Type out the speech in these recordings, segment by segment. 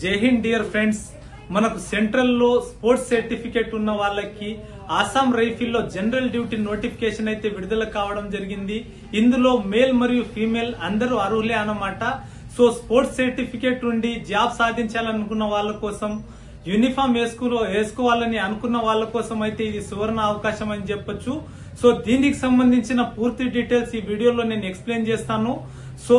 జై Hind dear friends, మనకు central లో స్పోర్ట్స్ సర్టిఫికేట్ ఉన్న వాళ్ళకి ఆసాం రైఫిల్ లో జనరల్ డ్యూటీ నోటిఫికేషన్ అయితే విడుదల కావడం జరిగింది. ఇందులో మేల్ మరియు ఫీమేల్ అందరూ అర్హులే అన్నమాట. సో స్పోర్ట్స్ సర్టిఫికేట్ ఉండి జాబ్ సాధించాలనుకున్న వాళ్ళ కోసం, యూనిఫామ్ వేసుకోవాలని అనుకున్న వాళ్ళ కోసం అయితే ఇది సువర్ణ అవకాశం అని చెప్పొచ్చు. సో దీనికి సంబంధించిన పూర్తి డీటెయిల్స్ ఈ వీడియోలో నేను ఎక్స్ప్లెయిన్ చేస్తాను. సో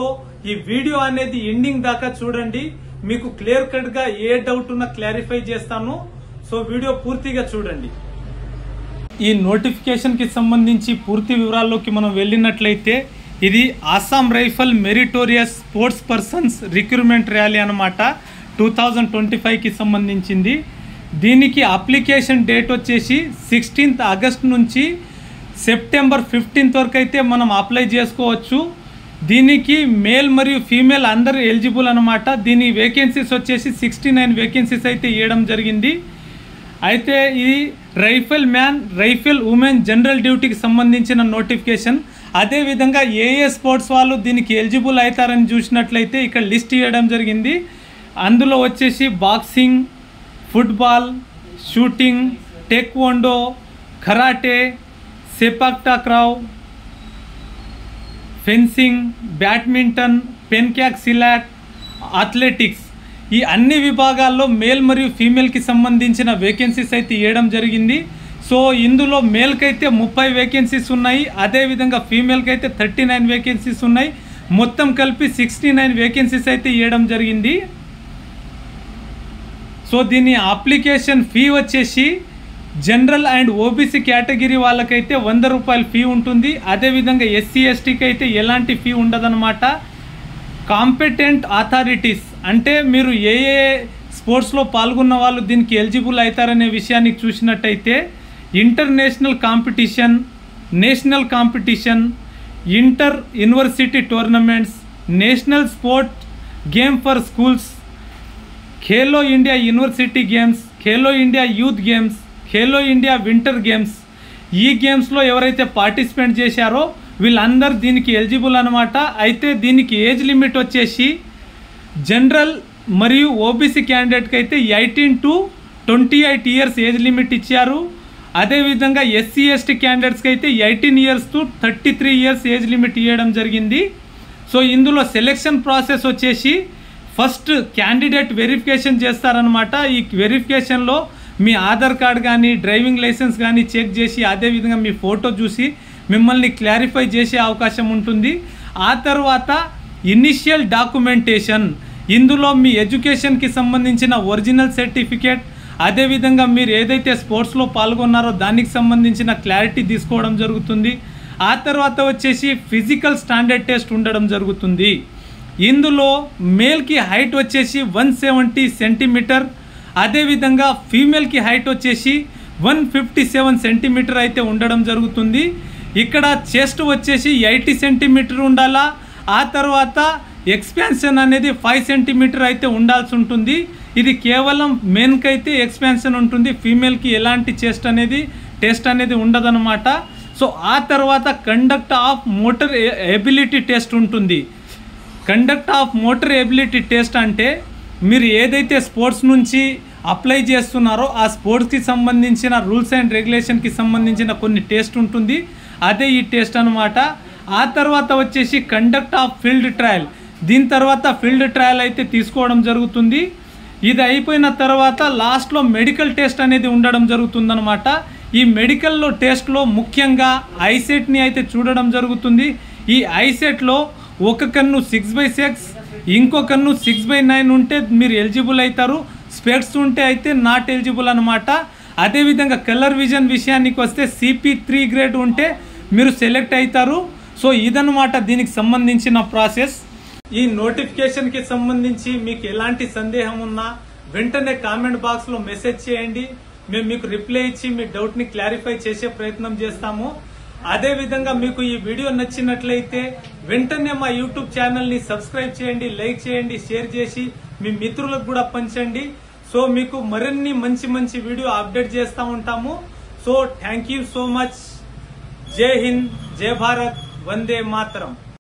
ఈ వీడియో అనేది ఎండింగ్ దాకా చూడండి, మీకు క్లియర్ కట్ గా ఏ డౌట్ ఉన్నా క్లారిఫై చేస్తాను. సో వీడియో పూర్తిగా చూడండి. ఈ నోటిఫికేషన్ కి సంబంధించి పూర్తి వివరాల్లోకి మనం వెళ్ళినట్లయితే, ఇది Assam rifle meritorious sports persons recruitment rally అన్నమాట. 2025 కి సంబంధించింది. దీనికి అప్లికేషన్ డేట్ వచ్చేసి 16th ఆగస్ట్ నుంచి సెప్టెంబర్ 15th వరకు అయితే మనం అప్లై చేసుకోవచ్చు. దీనికి మేల్ మరియు ఫీమేల్ అందరూ ఎలిజిబుల్ అనమాట. దీని వేకెన్సీస్ వచ్చేసి 69 వేకెన్సీస్ అయితే ఇవ్వడం జరిగింది. అయితే ఇది rifle man, rifle women general డ్యూటీకి సంబంధించిన నోటిఫికేషన్. అదేవిధంగా ఏ స్పోర్ట్స్ వాళ్ళు దీనికి ఎలిజిబుల్ అవుతారని చూసినట్లయితే ఇక్కడ లిస్ట్ ఇవ్వడం జరిగింది. అందులో వచ్చేసి boxing, football, shooting, taekwondo, karate, sepak takraw, fencing, badminton, pencak silat, athletics, ఈ అన్ని విభాగాల్లో మేల్ మరియు ఫీమేల్కి సంబంధించిన వేకెన్సీస్ అయితే ఇవ్వడం జరిగింది. సో ఇందులో మేల్కి అయితే 30 వేకెన్సీస్ ఉన్నాయి, అదేవిధంగా ఫీమేల్కి అయితే 39 వేకెన్సీస్ ఉన్నాయి. మొత్తం కలిపి 69 వేకెన్సీస్ అయితే ఇవ్వడం జరిగింది. సో దీని అప్లికేషన్ ఫీ వచ్చేసి జనరల్ అండ్ ఓబీసీ కేటగిరీ వాళ్ళకైతే 100 రూపాయల ఫీ ఉంటుంది. అదేవిధంగా ఎస్సీ ఎస్టీకి అయితే ఎలాంటి ఫీ ఉండదన్నమాట. కాంపిటెంట్ అథారిటీస్ అంటే మీరు ఏ స్పోర్ట్స్లో పాల్గొన్న వాళ్ళు దీనికి ఎలిజిబుల్ అవుతారనే విషయానికి చూసినట్టయితే, international competition, national competition, inter university tournaments, national sport game for schools, Khelo India university games, Khelo India youth games, Khelo India winter games, ఈ గేమ్స్లో ఎవరైతే పార్టిసిపేట్ చేశారో వీళ్ళందరూ దీనికి ఎలిజిబుల్ అనమాట. అయితే దీనికి ఏజ్ లిమిట్ వచ్చేసి జనరల్ మరియు ఓబీసీ క్యాండిడేట్కి అయితే 18 to 28 ఇయర్స్ ఏజ్ లిమిట్ ఇచ్చారు. అదేవిధంగా ఎస్సీ ఎస్టీ క్యాండిడేట్స్కి అయితే 18 years to 33 years age limit ఇవ్వడం జరిగింది. సో ఇందులో సెలెక్షన్ ప్రాసెస్ వచ్చేసి ఫస్ట్ క్యాండిడేట్ వెరిఫికేషన్ చేస్తారనమాట. ఈ వెరిఫికేషన్లో మీ ఆధార్ కార్డ్ కానీ, డ్రైవింగ్ లైసెన్స్ కానీ చెక్ చేసి, అదేవిధంగా మీ ఫోటో చూసి మిమ్మల్ని క్లారిఫై చేసే అవకాశం ఉంటుంది. ఆ తర్వాత ఇనిషియల్ డాక్యుమెంటేషన్, ఇందులో మీ ఎడ్యుకేషన్కి సంబంధించిన ఒరిజినల్ సర్టిఫికేట్, అదేవిధంగా మీరు ఏదైతే స్పోర్ట్స్లో పాల్గొన్నారో దానికి సంబంధించిన క్లారిటీ తీసుకోవడం జరుగుతుంది. ఆ తర్వాత వచ్చేసి ఫిజికల్ స్టాండర్డ్ టెస్ట్ ఉండడం జరుగుతుంది. ఇందులో మేల్కి హైట్ వచ్చేసి 170 సెంటీమీటర్, అదేవిధంగా ఫీమేల్కి హైట్ వచ్చేసి 157 సెంటీమీటర్ అయితే ఉండడం జరుగుతుంది. ఇక్కడ చెస్ట్ వచ్చేసి 80 సెంటీమీటర్ ఉండాలా. ఆ తర్వాత ఎక్స్పాన్షన్ అనేది 5 సెంటీమీటర్ అయితే ఉండాల్సి ఉంటుంది. ఇది కేవలం మెన్కి అయితే ఎక్స్పాన్షన్ ఉంటుంది, ఫీమేల్కి ఎలాంటి టెస్ట్ అనేది ఉండదన్నమాట. సో ఆ తర్వాత conduct of motor ability test ఉంటుంది. Conduct of motor ability test అంటే మీరు ఏదైతే స్పోర్ట్స్ నుంచి అప్లై చేస్తున్నారో ఆ స్పోర్ట్స్కి సంబంధించిన రూల్స్ అండ్ రెగ్యులేషన్కి సంబంధించిన కొన్ని టెస్ట్ ఉంటుంది, అదే ఈ టెస్ట్ అనమాట. ఆ తర్వాత వచ్చేసి కండక్ట్ ఆఫ్ ఫీల్డ్ ట్రయల్, దీని తర్వాత ఫీల్డ్ ట్రయల్ అయితే తీసుకోవడం జరుగుతుంది. ఇది అయిపోయిన తర్వాత లాస్ట్లో మెడికల్ టెస్ట్ అనేది ఉండడం జరుగుతుందన్నమాట. ఈ మెడికల్లో టెస్ట్లో ముఖ్యంగా ఐసెట్ని అయితే చూడడం జరుగుతుంది. ఈ ఐసెట్లో ఒక కన్ను 6/6, ఇంకో కన్ను 6/9 ఉంటే మీరు ఎలిజిబుల్ అవుతారు. స్పెక్ట్స్ ఉంటే అయితే నాట్ ఎలిజిబుల్ అనమాట. అదేవిధంగా కలర్ విజన్ విషయానికి వస్తే CP3 గ్రేడ్ ఉంటే మీరు సెలెక్ట్ అవుతారు. సో ఇదన్నమాట దీనికి సంబంధించిన ప్రాసెస్. ఈ నోటిఫికేషన్కి సంబంధించి మీకు ఎలాంటి సందేహం ఉన్నా వెంటనే కామెంట్ బాక్స్లో మెసేజ్ చేయండి. మేము మీకు రిప్లై ఇచ్చి మీ డౌట్ని క్లారిఫై చేసే ప్రయత్నం చేస్తాము. అదేవిధంగా మీకు ఈ వీడియో నచ్చినట్లయితే వెంటనే మా యూట్యూబ్ ఛానల్ని సబ్స్క్రైబ్ చేయండి, లైక్ చేయండి, షేర్ చేసి మీ మిత్రులకు కూడా పంచండి. సో మీకు మరిన్ని మంచి వీడియో అప్డేట్ చేస్తూ ఉంటాము. So thank you so much. జై హింద్, జై భారత్, వందే మాతరం.